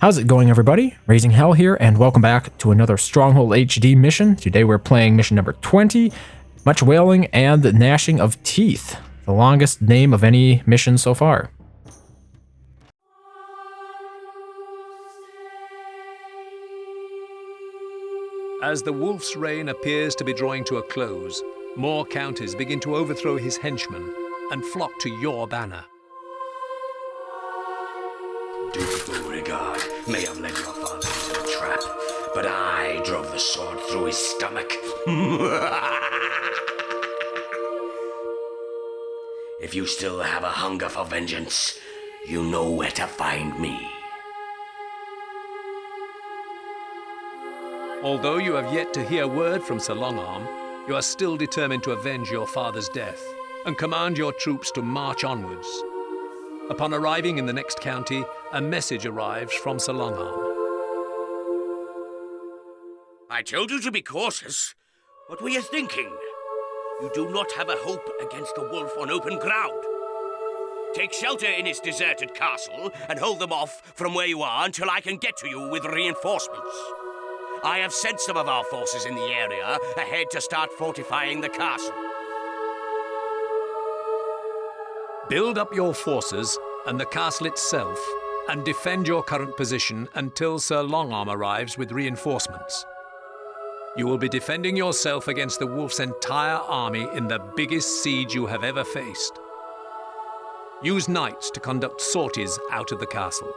How's it going, everybody? RazingHel here, and welcome back to another Stronghold HD mission. Today we're playing mission number 20, Much Wailing and Gnashing of Teeth, the longest name of any mission so far. As the wolf's reign appears to be drawing to a close, more counties begin to overthrow his henchmen and flock to your banner. Duke Beauregard may have led your father into a trap, but I drove the sword through his stomach. If you still have a hunger for vengeance, you know where to find me. Although you have yet to hear word from Sir Longarm, you are still determined to avenge your father's death and command your troops to march onwards. Upon arriving in the next county, a message arrives from Sir Longarm. I told you to be cautious. What were you thinking? You do not have a hope against a wolf on open ground. Take shelter in his deserted castle and hold them off from where you are until I can get to you with reinforcements. I have sent some of our forces in the area ahead to start fortifying the castle. Build up your forces and the castle itself, and defend your current position until Sir Longarm arrives with reinforcements. You will be defending yourself against the wolf's entire army in the biggest siege you have ever faced. Use knights to conduct sorties out of the castle.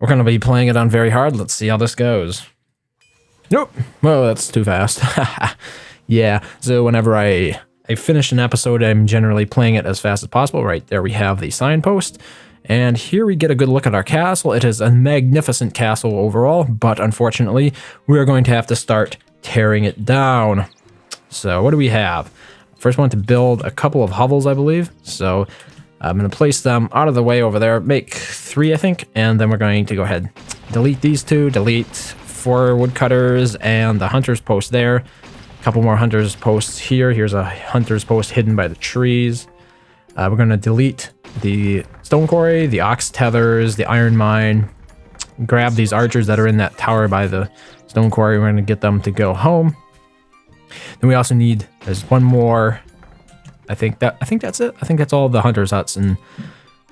We're going to be playing it on very hard. Let's see how this goes. Nope. Whoa, that's too fast. Yeah, so whenever I finish an episode, I'm generally playing it as fast as possible. Right there we have the signpost. And here we get a good look at our castle. It is a magnificent castle overall, but unfortunately, we're going to have to start tearing it down. So what do we have? First one to build a couple of hovels, I believe. So I'm going to place them out of the way over there, make 3, I think, and then we're going to go ahead, delete these 2, delete 4 woodcutters and the hunter's post there. A couple more hunter's posts here. Here's a hunter's post hidden by the trees. We're going to delete the stone quarry, the ox tethers, the iron mine. Grab these archers that are in that tower by the stone quarry. We're going to get them to go home. Then we also need, there's one more. I think that's it. I think that's all the hunter's huts. And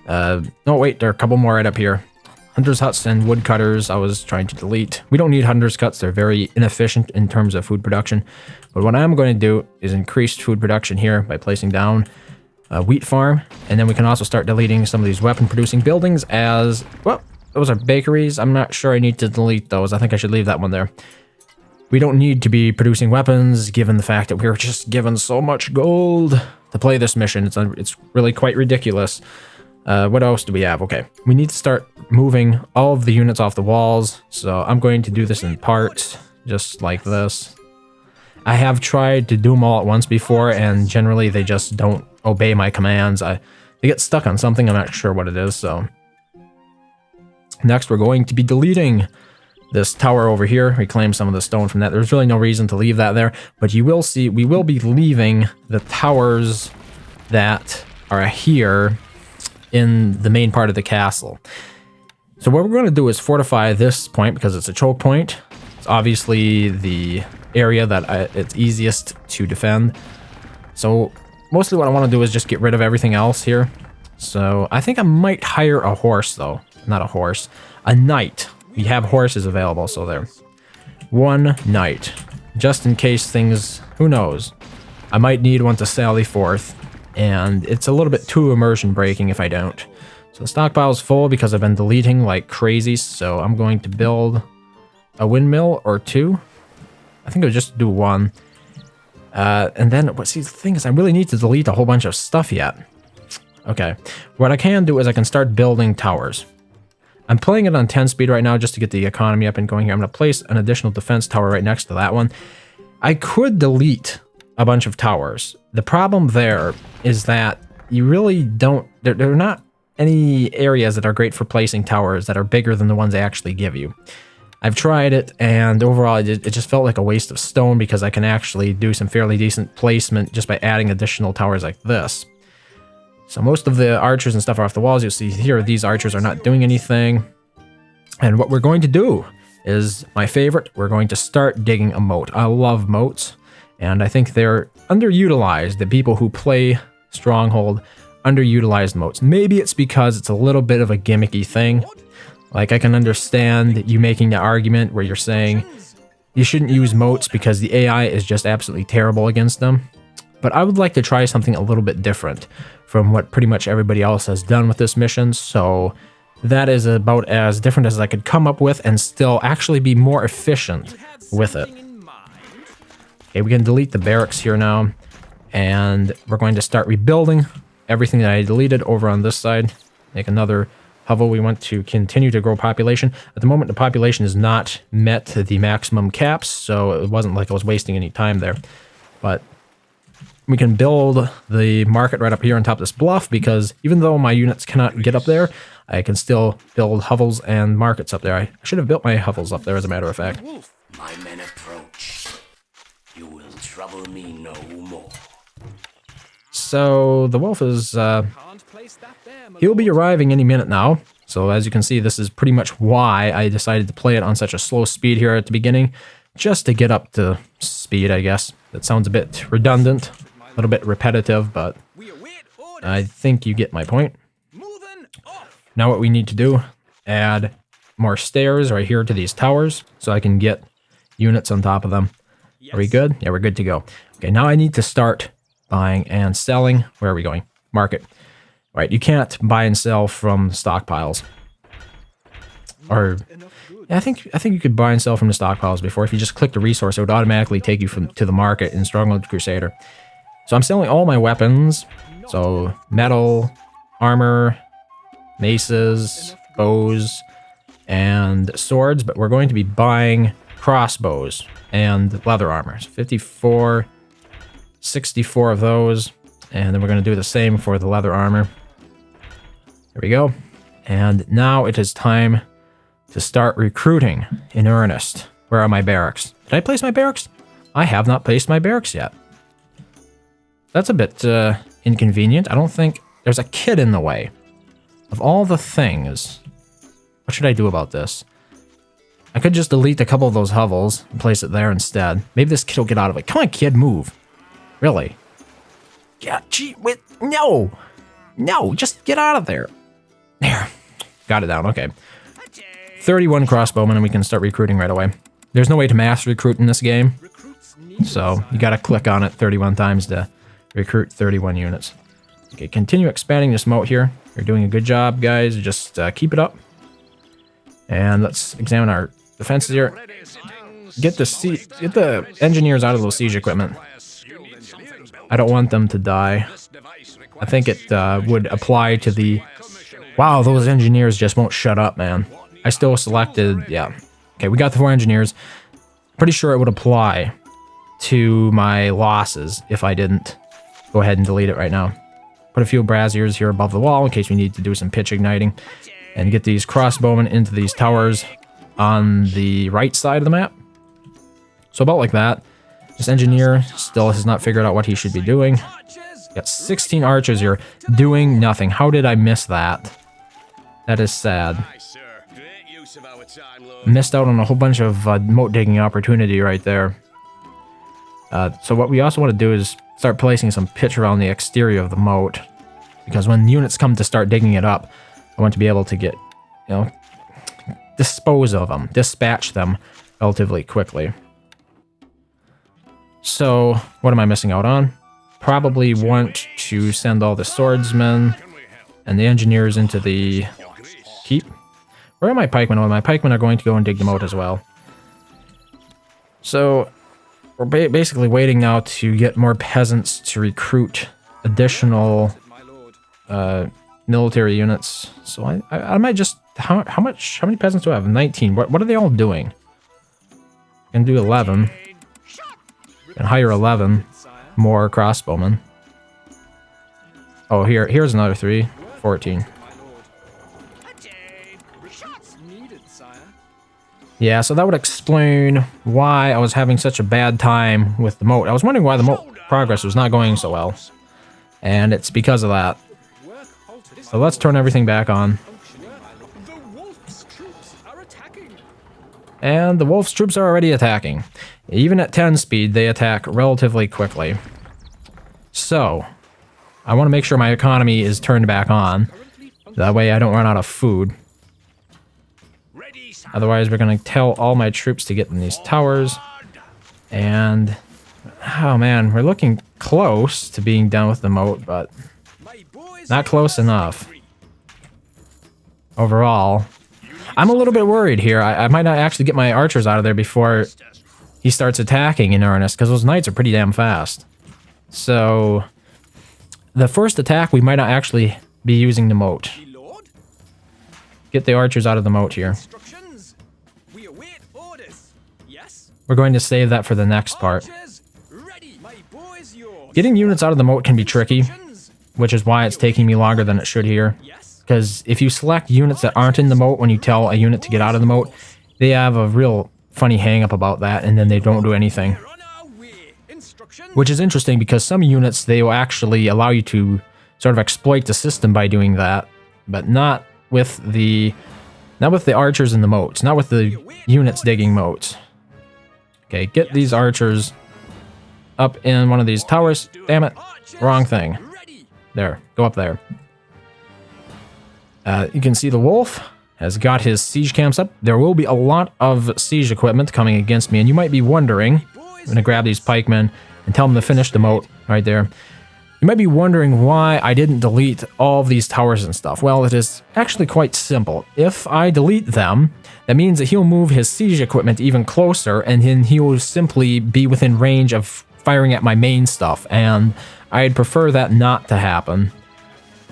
no, wait, there are a couple more right up here. Hunter's huts and woodcutters I was trying to delete. We don't need hunter's huts. They're very inefficient in terms of food production. But what I'm going to do is increase food production here by placing down a wheat farm. And then we can also start deleting some of these weapon producing buildings as, well, those are bakeries. I'm not sure I need to delete those. I think I should leave that one there. We don't need to be producing weapons given the fact that we're just given so much gold to play this mission. It's really quite ridiculous. What else do we have? Okay, we need to start moving all of the units off the walls. So I'm going to do this in parts, just like this. I have tried to do them all at once before, and generally they just don't obey my commands. They get stuck on something. I'm not sure what it is. So next we're going to be deleting this tower over here, reclaim some of the stone from that. There's really no reason to leave that there, but you will see we will be leaving the towers that are here in the main part of the castle. So what we're going to do is fortify this point because it's a choke point. It's obviously the area that it's easiest to defend. So mostly what I want to do is just get rid of everything else here. So I think I might hire a horse though. Not a horse, a knight. We have horses available, so there. 1 knight. Just in case things, who knows. I might need one to sally forth, and it's a little bit too immersion breaking if I don't. So the stockpile is full because I've been deleting like crazy, so I'm going to build a windmill or 2. I think I'll just do 1. And then, see, the thing is I really need to delete a whole bunch of stuff yet. Okay, what I can do is I can start building towers. I'm playing it on 10 speed right now just to get the economy up and going here. I'm going to place an additional defense tower right next to that one. I could delete a bunch of towers. The problem there is that you really don't... There are not any areas that are great for placing towers that are bigger than the ones they actually give you. I've tried it, and overall it just felt like a waste of stone because I can actually do some fairly decent placement just by adding additional towers like this. So most of the archers and stuff are off the walls. You'll see here, these archers are not doing anything. And what we're going to do is my favorite. We're going to start digging a moat. I love moats, and I think they're underutilized. The people who play Stronghold underutilized moats. Maybe it's because it's a little bit of a gimmicky thing. Like, I can understand you making the argument where you're saying you shouldn't use moats because the AI is just absolutely terrible against them. But I would like to try something a little bit different from what pretty much everybody else has done with this mission. So that is about as different as I could come up with and still actually be more efficient with it. Okay, we can delete the barracks here now. And we're going to start rebuilding everything that I deleted over on this side. Make another hovel. We want to continue to grow population. At the moment, the population has not met the maximum caps, so it wasn't like I was wasting any time there. But we can build the market right up here on top of this bluff, because even though my units cannot get up there, I can still build hovels and markets up there. I should have built my hovels up there, as a matter of fact. My men approach. You will trouble me no more. So the wolf is, he'll be arriving any minute now. So as you can see, this is pretty much why I decided to play it on such a slow speed here at the beginning, just to get up to speed, I guess. That sounds a bit redundant, a little bit repetitive, but I think you get my point. Now what we need to do, add more stairs right here to these towers so I can get units on top of them. Are we good? Yeah, we're good to go. Okay, now I need to start buying and selling. Where are we going? Market. All right, you can't buy and sell from stockpiles. Or yeah, I think you could buy and sell from the stockpiles before. If you just click the resource, it would automatically take you to the market in Stronghold Crusader. So I'm selling all my weapons. So metal, armor, maces, bows, and swords, but we're going to be buying crossbows and leather armors. 54, 64 of those, and then we're going to do the same for the leather armor. There we go. And now it is time to start recruiting in earnest. Where are my barracks? Did I place my barracks? I have not placed my barracks yet. That's a bit inconvenient. I don't think there's a kid in the way. Of all the things, what should I do about this? I could just delete a couple of those hovels and place it there instead. Maybe this kid will get out of it. Come on, kid, move. Really? Yeah, gee, wait, no! No, just get out of there. There. Got it down, okay. 31 crossbowmen and we can start recruiting right away. There's no way to mass recruit in this game. So, you gotta click on it 31 times to recruit 31 units. Okay, continue expanding this moat here. You're doing a good job, guys. Just keep it up. And let's examine our defenses here. Get the engineers out of those siege equipment. I don't want them to die. I think it would apply to the... Wow, those engineers just won't shut up, man. I still selected... Yeah. Okay, we got the 4 engineers. Pretty sure it would apply to my losses if I didn't go ahead and delete it right now. Put a few braziers here above the wall in case we need to do some pitch igniting. And get these crossbowmen into these towers on the right side of the map. So about like that. This engineer still has not figured out what he should be doing. Got 16 archers here doing nothing. How did I miss that? That is sad. Missed out on a whole bunch of moat digging opportunity right there. So what we also want to do is start placing some pitch around the exterior of the moat. Because when units come to start digging it up, I want to be able to get, dispose of them, dispatch them relatively quickly. So, what am I missing out on? Probably want to send all the swordsmen and the engineers into the keep. Where are my pikemen? Oh, my pikemen are going to go and dig them out as well. So, we're basically waiting now to get more peasants to recruit additional military units. So I might just... How many peasants do I have? 19. What are they all doing? I can do 11. And hire 11 more crossbowmen. Oh, here's another 3. 14. Yeah, so that would explain why I was having such a bad time with the moat. I was wondering why the moat progress was not going so well. And it's because of that. So let's turn everything back on. And the wolf's troops are already attacking. Even at 10 speed, they attack relatively quickly. So, I want to make sure my economy is turned back on. That way I don't run out of food. Otherwise, we're going to tell all my troops to get in these towers. And, oh man, we're looking close to being done with the moat, but not close enough. Overall, I'm a little bit worried here. I might not actually get my archers out of there before he starts attacking in earnest, because those knights are pretty damn fast. So, the first attack, we might not actually be using the moat. Get the archers out of the moat here. We're going to save that for the next part. Getting units out of the moat can be tricky, which is why it's taking me longer than it should here. Because if you select units that aren't in the moat when you tell a unit to get out of the moat, they have a real funny hang-up about that, and then they don't do anything. Which is interesting, because some units, they will actually allow you to sort of exploit the system by doing that, but not with the archers in the moats, not with the units digging moats. Okay, get these archers up in one of these towers. Damn it, wrong thing. There, go up there. You can see the wolf has got his siege camps up. There will be a lot of siege equipment coming against me, and you might be wondering, I'm going to grab these pikemen and tell them to finish the moat right there. You might be wondering why I didn't delete all of these towers and stuff. Well, it is actually quite simple. If I delete them, that means that he'll move his siege equipment even closer, and then he will simply be within range of firing at my main stuff, and I'd prefer that not to happen,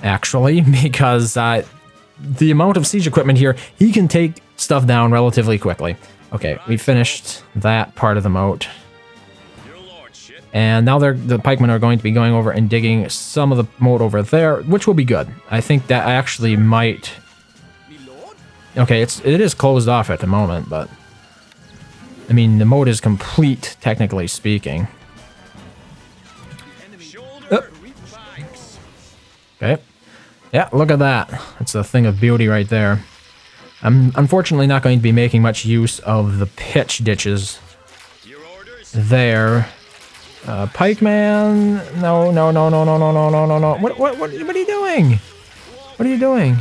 actually, because the amount of siege equipment here, he can take stuff down relatively quickly. Okay, we finished that part of the moat. And now the pikemen are going to be going over and digging some of the moat over there, which will be good. I think that actually might... Okay, it is closed off at the moment, but... I mean, the moat is complete, technically speaking. Okay. Yeah, look at that. That's a thing of beauty right there. I'm unfortunately not going to be making much use of the pitch ditches there. Pikeman, no. What are you doing? What are you doing?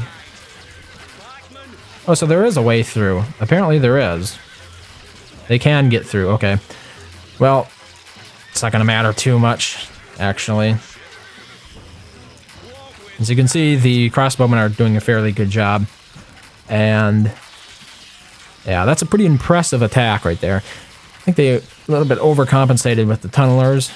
Oh, so there is a way through. Apparently there is. They can get through, okay. Well, it's not gonna matter too much, actually. As you can see, the crossbowmen are doing a fairly good job. And yeah, that's a pretty impressive attack right there. I think they a little bit overcompensated with the tunnelers.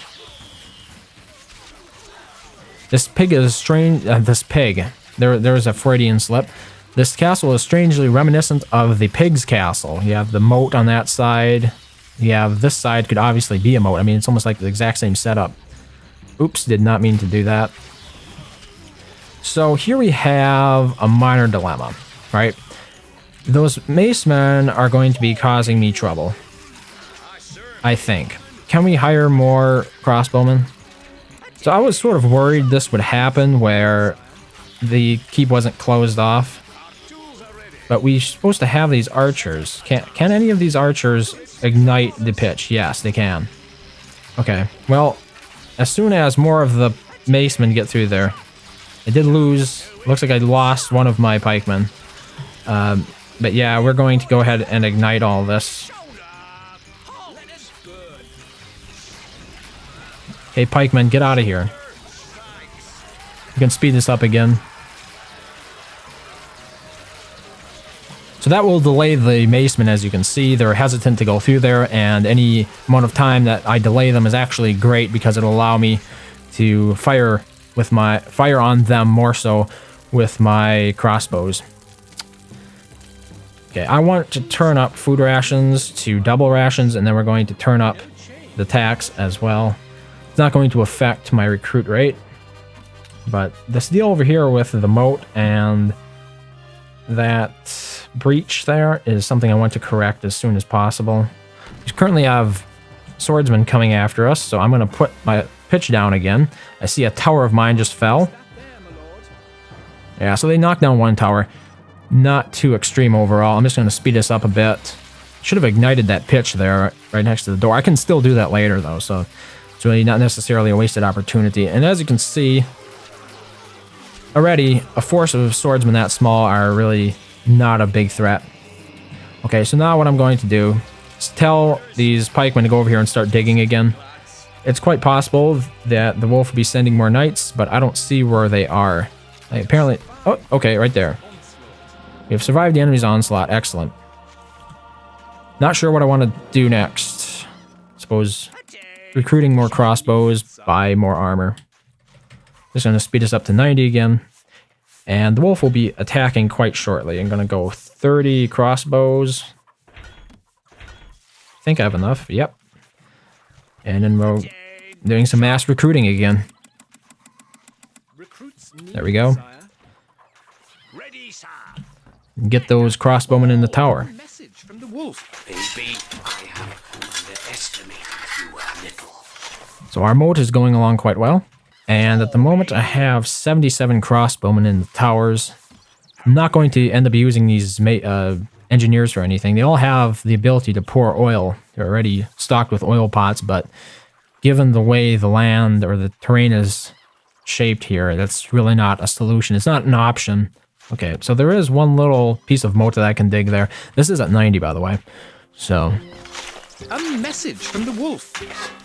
This pig is strange. This pig. There's a Freudian slip. This castle is strangely reminiscent of the pig's castle. You have the moat on that side. You have this side could obviously be a moat. I mean, it's almost like the exact same setup. Oops, did not mean to do that. So here we have a minor dilemma, right? Those macemen are going to be causing me trouble, I think. Can we hire more crossbowmen? So I was sort of worried this would happen where the keep wasn't closed off. But we're supposed to have these archers. Can any of these archers ignite the pitch? Yes, they can. Okay, well, as soon as more of the macemen get through there, I did lose. Looks like I lost one of my pikemen. But yeah, we're going to go ahead and ignite all this. Okay, pikemen, get out of here. You can speed this up again. So that will delay the macemen, as you can see. They're hesitant to go through there, and any amount of time that I delay them is actually great because it'll allow me to fire on them more so with my crossbows. Okay, I want to turn up food rations to double rations, and then we're going to turn up the tax as well. It's not going to affect my recruit rate, but this deal over here with the moat and that breach there is something I want to correct as soon as possible. We currently have swordsmen coming after us, so I'm going to put my pitch down again. I see a tower of mine just fell. Yeah, so they knocked down one tower. Not too extreme overall. I'm just going to speed this up a bit. Should have ignited that pitch there right next to the door. I can still do that later, though, so it's really not necessarily a wasted opportunity. And as you can see, already, a force of swordsmen that small are really not a big threat. Okay, so now what I'm going to do is tell these pikemen to go over here and start digging again. It's quite possible that the wolf will be sending more knights, but I don't see where they are. Apparently... Oh, okay, right there. We have survived the enemy's onslaught. Excellent. Not sure what I want to do next. Suppose recruiting more crossbows, buy more armor. Just going to speed us up to 90 again. And the wolf will be attacking quite shortly. I'm going to go 30 crossbows. I think I have enough. Yep. And then we're doing some mass recruiting again. There we go. Get those crossbowmen in the tower. Message from the wolf. Maybe I have underestimated you a little. So our moat is going along quite well. And at the moment I have 77 crossbowmen in the towers. I'm not going to end up using these engineers for anything. They all have the ability to pour oil. They're already stocked with oil pots, but given the way the land or the terrain is shaped here, that's really not a solution. It's not an option. Okay, so there is one little piece of moat that I can dig there. This is at 90, by the way. So... A message from the wolf.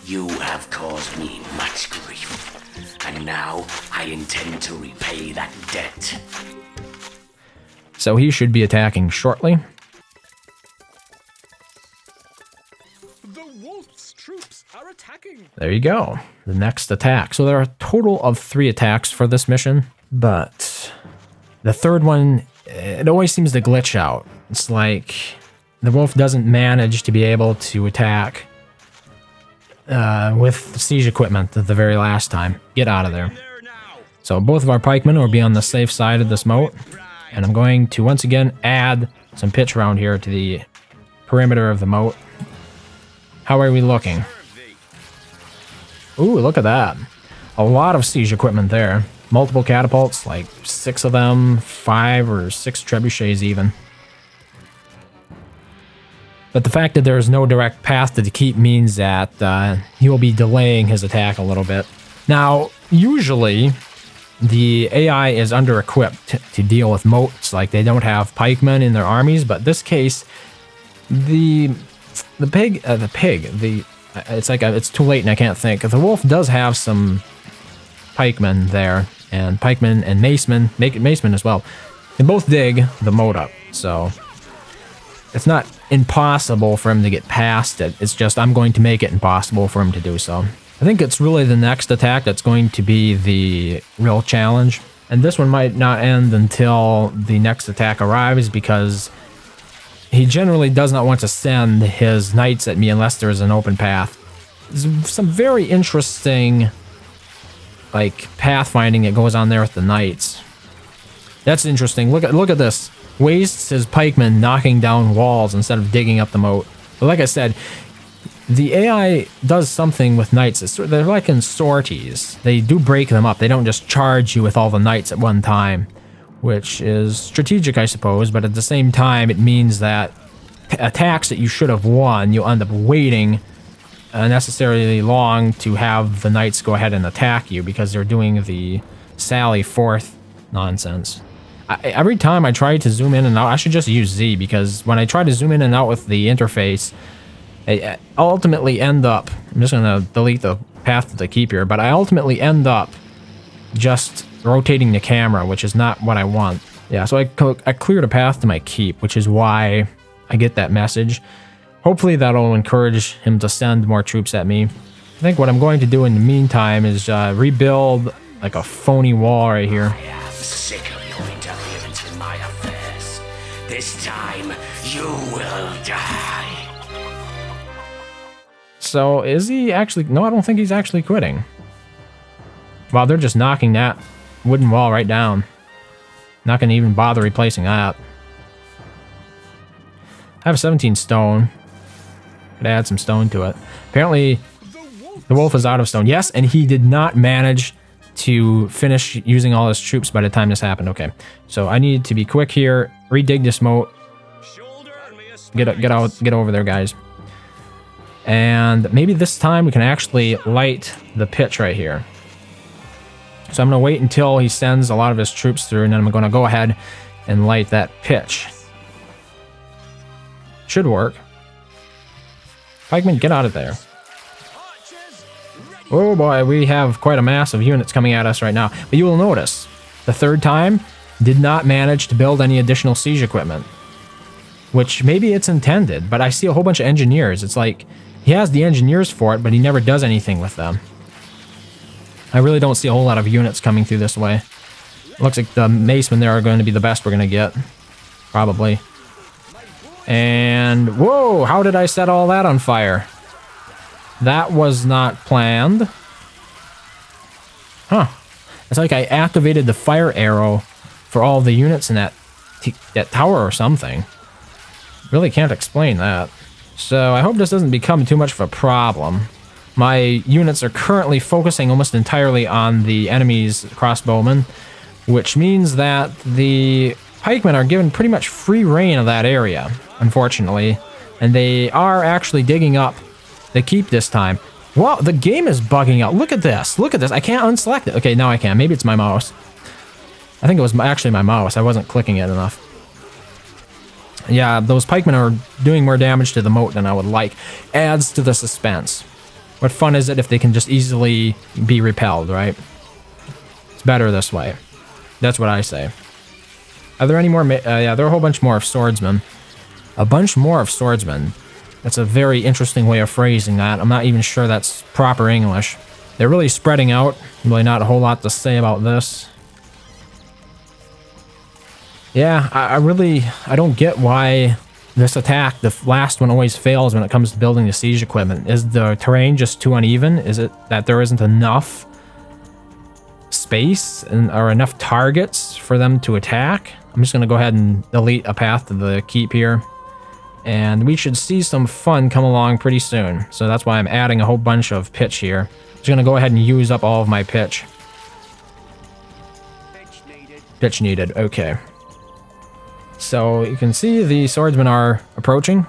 You have caused me much grief, and now I intend to repay that debt. So he should be attacking shortly. The wolf's troops are attacking. There you go. The next attack. So there are a total of 3 attacks for this mission, but the third one, it always seems to glitch out. It's like the wolf doesn't manage to be able to attack with siege equipment at the very last time. Get out of there. So both of our pikemen will be on the safe side of this moat. And I'm going to once again add some pitch around here to the perimeter of the moat. How are we looking? Ooh, look at that. A lot of siege equipment there. Multiple catapults, like 6 of them, 5 or 6 trebuchets even. But the fact that there is no direct path to the keep means that he will be delaying his attack a little bit. Now, usually the AI is under-equipped to deal with moats, like they don't have pikemen in their armies, but this case, it's like it's too late and I can't think. The wolf does have some pikemen there, and pikemen and macemen as well. They both dig the moat up, so it's not impossible for him to get past it. It's just I'm going to make it impossible for him to do so. I think it's really the next attack that's going to be the real challenge. And this one might not end until the next attack arrives because he generally does not want to send his knights at me unless there is an open path. There's some very interesting pathfinding that goes on there with the knights. That's interesting. Look at this. Wastes his pikemen knocking down walls instead of digging up the moat. But like I said, the AI does something with knights. They're like in sorties. They do break them up. They don't just charge you with all the knights at one time, which is strategic, I suppose, but at the same time, it means that attacks that you should have won, you'll end up waiting unnecessarily long to have the knights go ahead and attack you because they're doing the sally forth nonsense. Every time I try to zoom in and out, I should just use Z, because when I try to zoom in and out with the interface, I ultimately end up, I'm just going to delete the path to the keep here, but I ultimately end up just rotating the camera, which is not what I want. Yeah, so I cleared a path to my keep, which is why I get that message. Hopefully that'll encourage him to send more troops at me. I think what I'm going to do in the meantime is rebuild like a phony wall right here. I am sick of your interference in my affairs. This time, you will die. So is he actually... No, I don't think he's actually quitting. Wow, they're just knocking that wooden wall right down. Not going to even bother replacing that. I have 17 stone. Could add some stone to it. Apparently, the wolf is out of stone. Yes, and he did not manage to finish using all his troops by the time this happened. Okay, so I need to be quick here, redig this moat. Get over there, guys. And maybe this time we can actually light the pitch right here. So I'm going to wait until he sends a lot of his troops through, and then I'm going to go ahead and light that pitch. Should work. Pikemen, get out of there. Oh boy, we have quite a mass of units coming at us right now. But you will notice, the third time did not manage to build any additional siege equipment. Which maybe it's intended, but I see a whole bunch of engineers. It's like, he has the engineers for it, but he never does anything with them. I really don't see a whole lot of units coming through this way. Looks like the macemen there are going to be the best we're going to get. Probably. And, whoa, how did I set all that on fire? That was not planned. Huh. It's like I activated the fire arrow for all the units in that tower or something. Really can't explain that. So I hope this doesn't become too much of a problem. My units are currently focusing almost entirely on the enemy's crossbowmen, which means that the pikemen are given pretty much free reign of that area, unfortunately. And they are actually digging up the keep this time. Wow, the game is bugging out. Look at this. Look at this. I can't unselect it. Okay, now I can. Maybe it's my mouse. I think it was actually my mouse. I wasn't clicking it enough. Yeah, those pikemen are doing more damage to the moat than I would like. Adds to the suspense. What fun is it if they can just easily be repelled, right? It's better this way. That's what I say. Are there any more? Yeah, there are a whole bunch more of swordsmen. A bunch more of swordsmen. That's a very interesting way of phrasing that. I'm not even sure that's proper English. They're really spreading out. Really not a whole lot to say about this. Yeah, I don't get why this attack, the last one, always fails when it comes to building the siege equipment. Is the terrain just too uneven? Is it that there isn't enough space or enough targets for them to attack? I'm just going to go ahead and delete a path to the keep here. And we should see some fun come along pretty soon. So that's why I'm adding a whole bunch of pitch here. I'm just going to go ahead and use up all of my pitch. Pitch needed, okay. So you can see the swordsmen are approaching.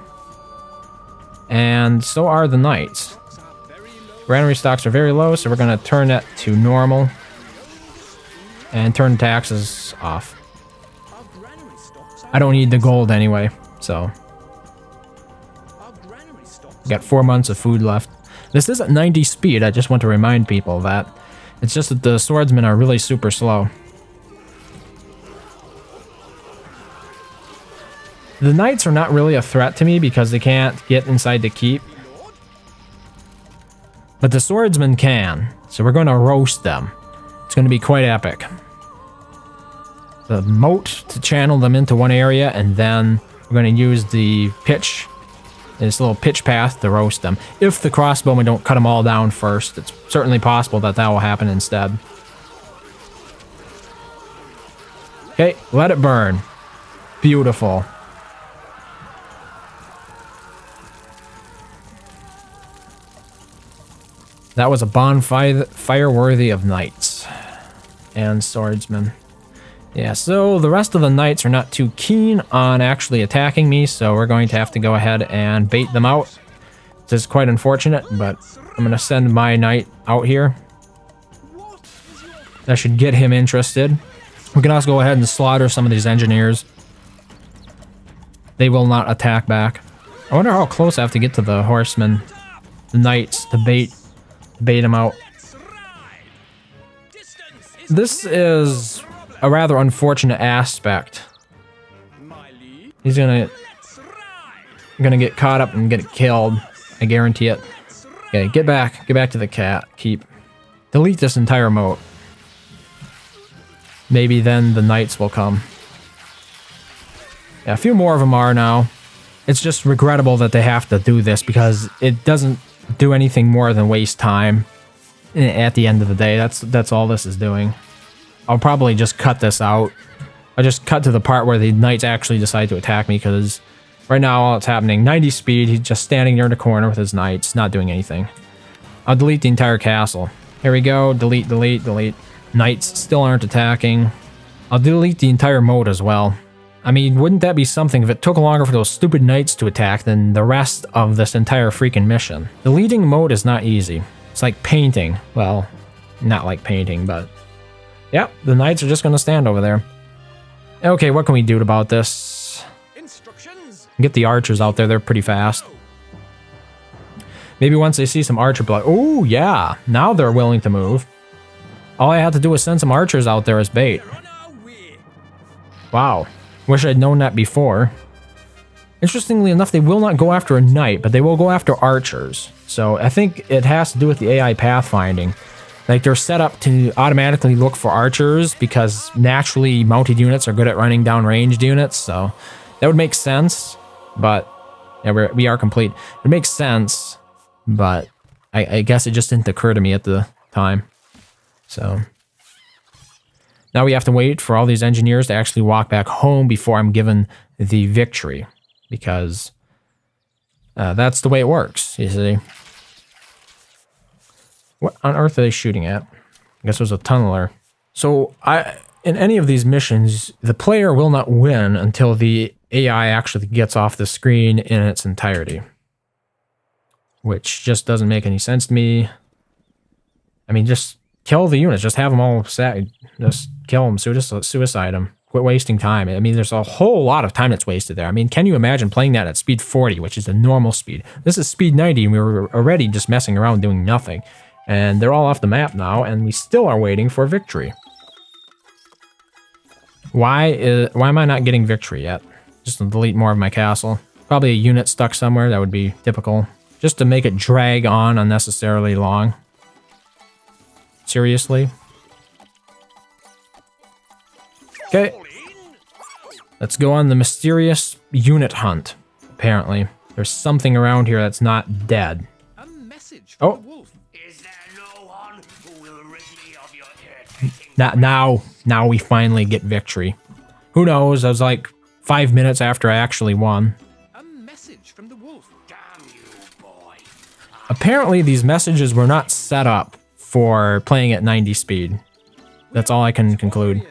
And so are the knights. Granary stocks are very low, so we're going to turn that to normal. And turn taxes off. I don't need the gold anyway, so... Got 4 months of food left. This is at 90 speed, I just want to remind people of that. It's just that the swordsmen are really super slow. The knights are not really a threat to me because they can't get inside the keep. But the swordsmen can, so we're going to roast them. It's going to be quite epic. The moat to channel them into one area, and then we're going to use the pitch, this little pitch path to roast them. If the crossbowmen don't cut them all down first, it's certainly possible that that will happen instead. Okay, let it burn. Beautiful. That was a bonfire worthy of knights and swordsmen. Yeah, so the rest of the knights are not too keen on actually attacking me, so we're going to have to go ahead and bait them out. This is quite unfortunate, but I'm going to send my knight out here. That should get him interested. We can also go ahead and slaughter some of these engineers. They will not attack back. I wonder how close I have to get to the horsemen, the knights, to bait them out. This is a rather unfortunate aspect. He's gonna get caught up and get killed. I guarantee it. Okay, get back to the keep. Delete this entire moat. Maybe then the knights will come. Yeah, a few more of them are now. It's just regrettable that they have to do this because it doesn't do anything more than waste time. At the end of the day, that's all this is doing. I'll probably just cut this out. I'll just cut to the part where the knights actually decide to attack me, because right now all it's happening, 90 speed, he's just standing there in the corner with his knights, not doing anything. I'll delete the entire castle. Here we go, delete, delete, delete. Knights still aren't attacking. I'll delete the entire mode as well. I mean, wouldn't that be something if it took longer for those stupid knights to attack than the rest of this entire freaking mission? Deleting mode is not easy. It's like painting. Well, not like painting, but... Yep, the knights are just going to stand over there. Okay, what can we do about this? Instructions. Get the archers out there, they're pretty fast. Maybe once they see some archer blood... Oh, yeah, now they're willing to move. All I had to do was send some archers out there as bait. Wow. Wish I'd known that before. Interestingly enough, they will not go after a knight, but they will go after archers. So I think it has to do with the AI pathfinding. Like, they're set up to automatically look for archers because naturally mounted units are good at running down ranged units. So that would make sense. But yeah, we are complete. It makes sense, but I guess it just didn't occur to me at the time. So... Now we have to wait for all these engineers to actually walk back home before I'm given the victory. Because that's the way it works, you see. What on earth are they shooting at? I guess it was a tunneler. So in any of these missions, the player will not win until the AI actually gets off the screen in its entirety. Which just doesn't make any sense to me. I mean, just... kill the units. Just have them all set. Just kill them. Suicide them. Quit wasting time. I mean, there's a whole lot of time that's wasted there. I mean, can you imagine playing that at speed 40, which is the normal speed? This is speed 90, and we were already just messing around doing nothing. And they're all off the map now, and we still are waiting for victory. Why am I not getting victory yet? Just to delete more of my castle. Probably a unit stuck somewhere. That would be typical. Just to make it drag on unnecessarily long. Seriously? Okay. Let's go on the mysterious unit hunt. Apparently. There's something around here that's not dead. A message from the wolf. Is there no one who will rid me of your Now we finally get victory. Who knows? That was like 5 minutes after I actually won. A message from the wolf. Damn you, boy. Apparently these messages were not set up for playing at 90 speed. That's all I can conclude.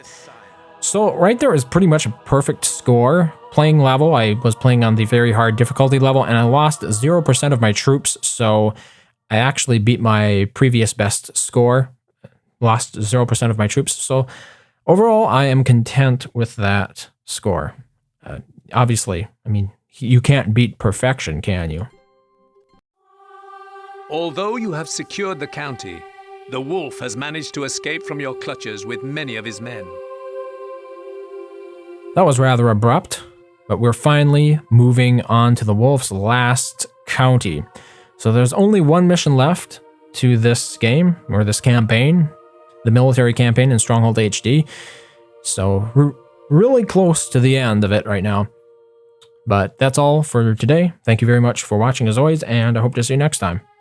So right there is pretty much a perfect score. Playing level, I was playing on the very hard difficulty level, and I lost 0% of my troops, so I actually beat my previous best score. Lost 0% of my troops, so overall I am content with that score. Obviously, I mean, you can't beat perfection, can you? Although you have secured the county, the wolf has managed to escape from your clutches with many of his men. That was rather abrupt, but we're finally moving on to the wolf's last county. So there's only one mission left to this game, or this campaign, the military campaign in Stronghold HD. So we're really close to the end of it right now. But that's all for today. Thank you very much for watching as always, and I hope to see you next time.